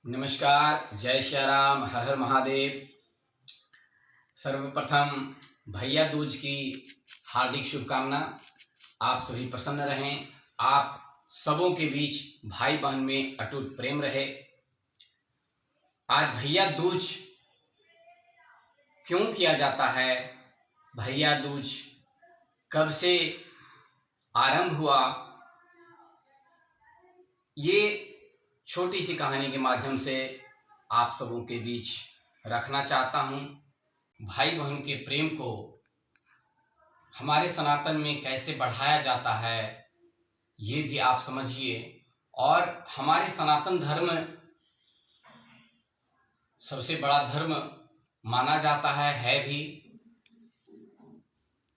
नमस्कार, जय श्री राम, हर हर महादेव। सर्वप्रथम भैया दूज की हार्दिक शुभकामना। आप सभी प्रसन्न रहें, आप सबों के बीच भाई बहन में अटूट प्रेम रहे। आज भैया दूज क्यों किया जाता है, भैया दूज कब से आरंभ हुआ, ये छोटी सी कहानी के माध्यम से आप सबों के बीच रखना चाहता हूँ। भाई बहन के प्रेम को हमारे सनातन में कैसे बढ़ाया जाता है, ये भी आप समझिए। और हमारे सनातन धर्म सबसे बड़ा धर्म माना जाता है भी।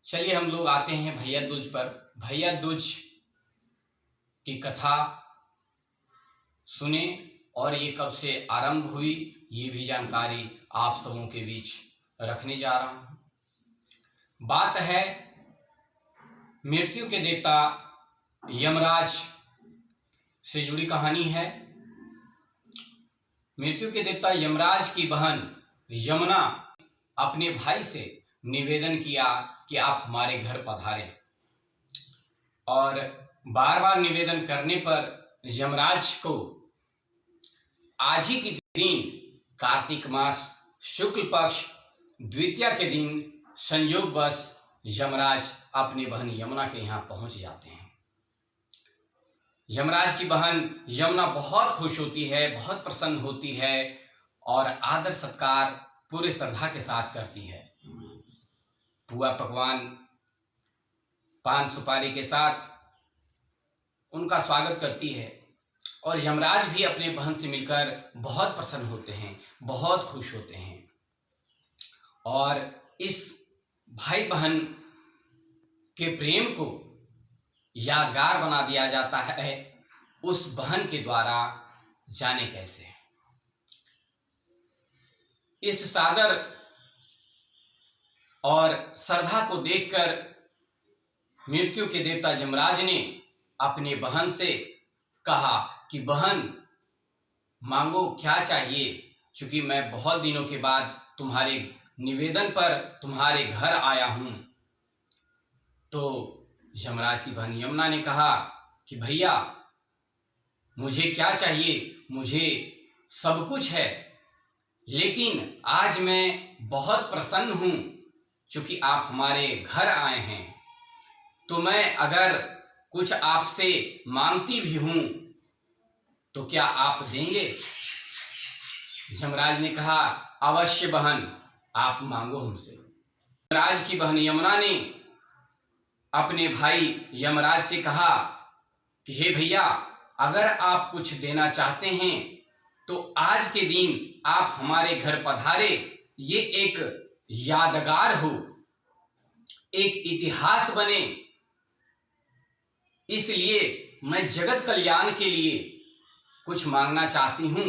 चलिए हम लोग आते हैं भैया दूज पर। भैया दूज की कथा सुने और ये कब से आरंभ हुई, ये भी जानकारी आप सबों के बीच रखने जा रहा हूँ। बात है मृत्यु के देवता यमराज से जुड़ी कहानी है। मृत्यु के देवता यमराज की बहन यमुना अपने भाई से निवेदन किया कि आप हमारे घर पधारें, और बार बार निवेदन करने पर यमराज को आज ही के दिन कार्तिक मास शुक्ल पक्ष द्वितीया के दिन संयोगवश यमराज अपनी बहन यमुना के यहाँ पहुंच जाते हैं। यमराज की बहन यमुना बहुत खुश होती है, बहुत प्रसन्न होती है और आदर सत्कार पूरे श्रद्धा के साथ करती है। पुआ पकवान पान सुपारी के साथ उनका स्वागत करती है और यमराज भी अपने बहन से मिलकर बहुत प्रसन्न होते हैं, बहुत खुश होते हैं। और इस भाई बहन के प्रेम को यादगार बना दिया जाता है उस बहन के द्वारा। जाने कैसे। इस सादर और श्रद्धा को देखकर मृत्यु के देवता यमराज ने अपनी बहन से कहा कि बहन मांगो क्या चाहिए, क्योंकि मैं बहुत दिनों के बाद तुम्हारे निवेदन पर तुम्हारे घर आया हूं। तो यमराज की बहन यमुना ने कहा कि भैया मुझे क्या चाहिए, मुझे सब कुछ है, लेकिन आज मैं बहुत प्रसन्न हूं क्योंकि आप हमारे घर आए हैं। तो मैं अगर कुछ आपसे मांगती भी हूं तो क्या आप देंगे? यमराज ने कहा अवश्य बहन, आप मांगो हमसे। यमराज की बहन यमुना ने अपने भाई यमराज से कहा कि हे भैया, अगर आप कुछ देना चाहते हैं तो आज के दिन आप हमारे घर पधारे, ये एक यादगार हो, एक इतिहास बने, इसलिए मैं जगत कल्याण के लिए कुछ मांगना चाहती हूं।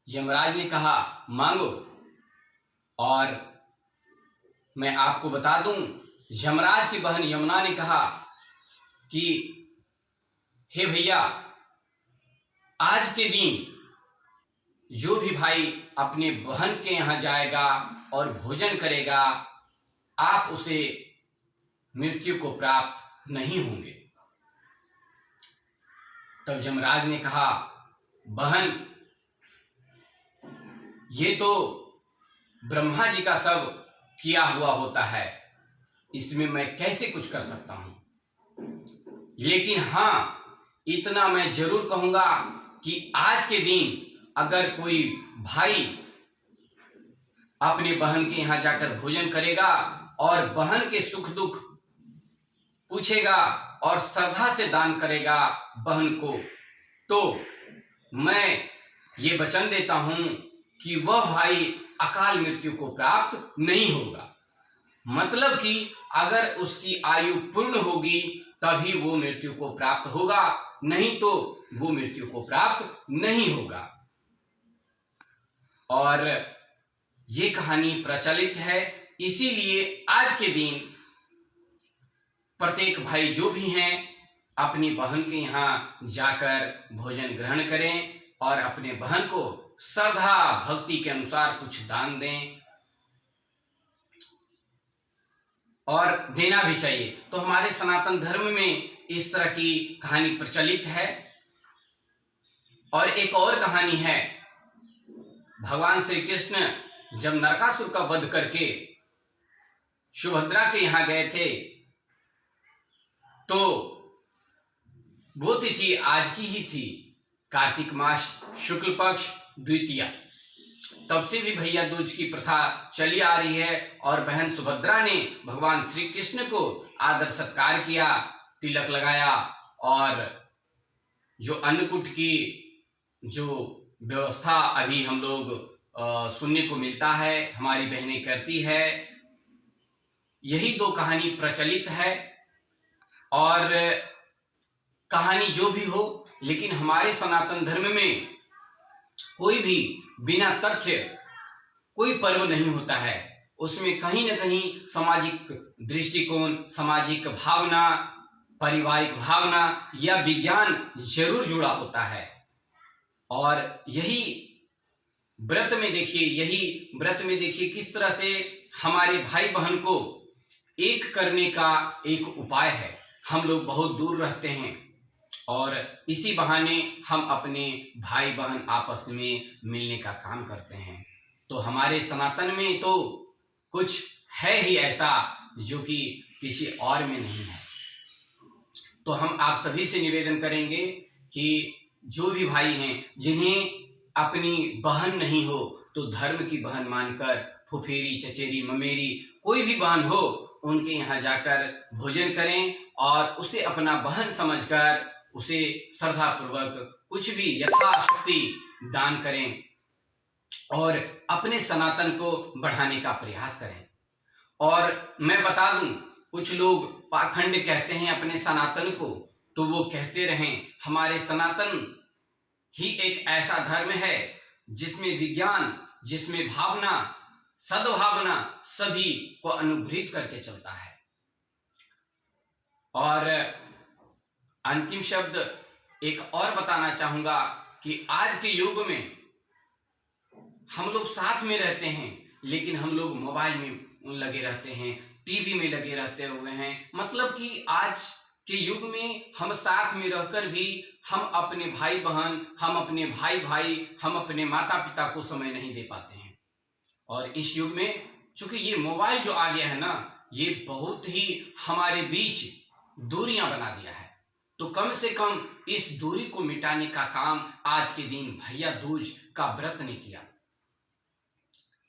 यमराज ने कहा मांगो। और मैं आपको बता दूं, यमराज की बहन यमुना ने कहा कि हे भैया, आज के दिन जो भी भाई अपने बहन के यहाँ जाएगा और भोजन करेगा, आप उसे मृत्यु को प्राप्त नहीं होंगे। तब यमराज ने कहा बहन, ये तो ब्रह्मा जी का सब किया हुआ होता है, इसमें मैं कैसे कुछ कर सकता हूं। लेकिन हाँ, इतना मैं जरूर कहूंगा कि आज के दिन अगर कोई भाई अपने बहन के यहाँ जाकर भोजन करेगा और बहन के सुख दुख पूछेगा और श्रद्धा से दान करेगा बहन को, तो मैं ये वचन देता हूं कि वह भाई अकाल मृत्यु को प्राप्त नहीं होगा। मतलब कि अगर उसकी आयु पूर्ण होगी तभी वो मृत्यु को प्राप्त होगा, नहीं तो वो मृत्यु को प्राप्त नहीं होगा। और ये कहानी प्रचलित है, इसीलिए आज के दिन प्रत्येक भाई जो भी हैं अपनी बहन के यहाँ जाकर भोजन ग्रहण करें, और अपने बहन को श्रद्धा भक्ति के अनुसार कुछ दान दें और देना भी चाहिए। तो हमारे सनातन धर्म में इस तरह की कहानी प्रचलित है। और एक और कहानी है, भगवान श्री कृष्ण जब नरकासुर का वध करके सुभद्रा के यहां गए थे, तो वो तिथि आज की ही थी, कार्तिक मास शुक्ल पक्ष द्वितीया। तब से भी भैया दूज की प्रथा चली आ रही है और बहन सुभद्रा ने भगवान श्री कृष्ण को आदर सत्कार किया, तिलक लगाया और जो अन्नकूट की जो व्यवस्था अभी हम लोग सुनने को मिलता है, हमारी बहनें करती है। यही दो कहानी प्रचलित है। और कहानी जो भी हो, लेकिन हमारे सनातन धर्म में कोई भी बिना तथ्य कोई पर्व नहीं होता है। उसमें कहीं ना कहीं सामाजिक दृष्टिकोण, सामाजिक भावना, पारिवारिक भावना या विज्ञान जरूर जुड़ा होता है। और यही व्रत में देखिए किस तरह से हमारे भाई बहन को एक करने का एक उपाय है। हम लोग बहुत दूर रहते हैं और इसी बहाने हम अपने भाई बहन आपस में मिलने का काम करते हैं। तो हमारे सनातन में तो कुछ है ही ऐसा जो कि किसी और में नहीं है। तो हम आप सभी से निवेदन करेंगे कि जो भी भाई हैं जिन्हें अपनी बहन नहीं हो तो धर्म की बहन मानकर, फुफेरी, चचेरी, ममेरी कोई भी बहन हो, उनके यहाँ जाकर भोजन करें और उसे अपना बहन समझकर उसे श्रद्धापूर्वक कुछ भी यथाशक्ति दान करें और अपने सनातन को बढ़ाने का प्रयास करें। और मैं बता दूं, कुछ लोग पाखंड कहते हैं अपने सनातन को, तो वो कहते रहें। हमारे सनातन ही एक ऐसा धर्म है जिसमें विज्ञान, जिसमें भावना, सद्भावना सभी को अनुग्रहित करके चलता है। और अंतिम शब्द एक और बताना चाहूंगा कि आज के युग में हम लोग साथ में रहते हैं, लेकिन हम लोग मोबाइल में लगे रहते हैं, टीवी में लगे रहते हुए हैं। मतलब कि आज के युग में हम साथ में रहकर भी हम अपने भाई बहन, हम अपने भाई, हम अपने माता पिता को समय नहीं दे पाते हैं। और इस युग में चूंकि ये मोबाइल जो आ गया है ना, ये बहुत ही हमारे बीच दूरियां बना दिया है। तो कम से कम इस दूरी को मिटाने का काम आज के दिन भैया दूज का व्रत ने किया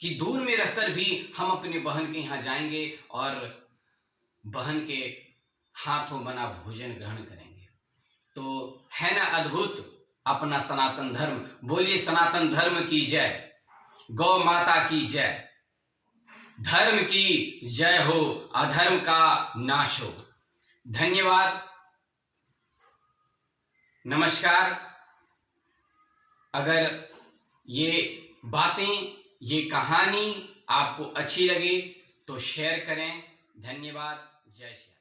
कि दूर में रहकर भी हम अपने बहन के यहाँ जाएंगे और बहन के हाथों बना भोजन ग्रहण करेंगे। तो है ना अद्भुत अपना सनातन धर्म। बोलिए सनातन धर्म की जय, गौ माता की जय। धर्म की जय हो, अधर्म का नाश हो। धन्यवाद, नमस्कार। अगर ये बातें, ये कहानी आपको अच्छी लगे तो शेयर करें। धन्यवाद, जय श्री राम।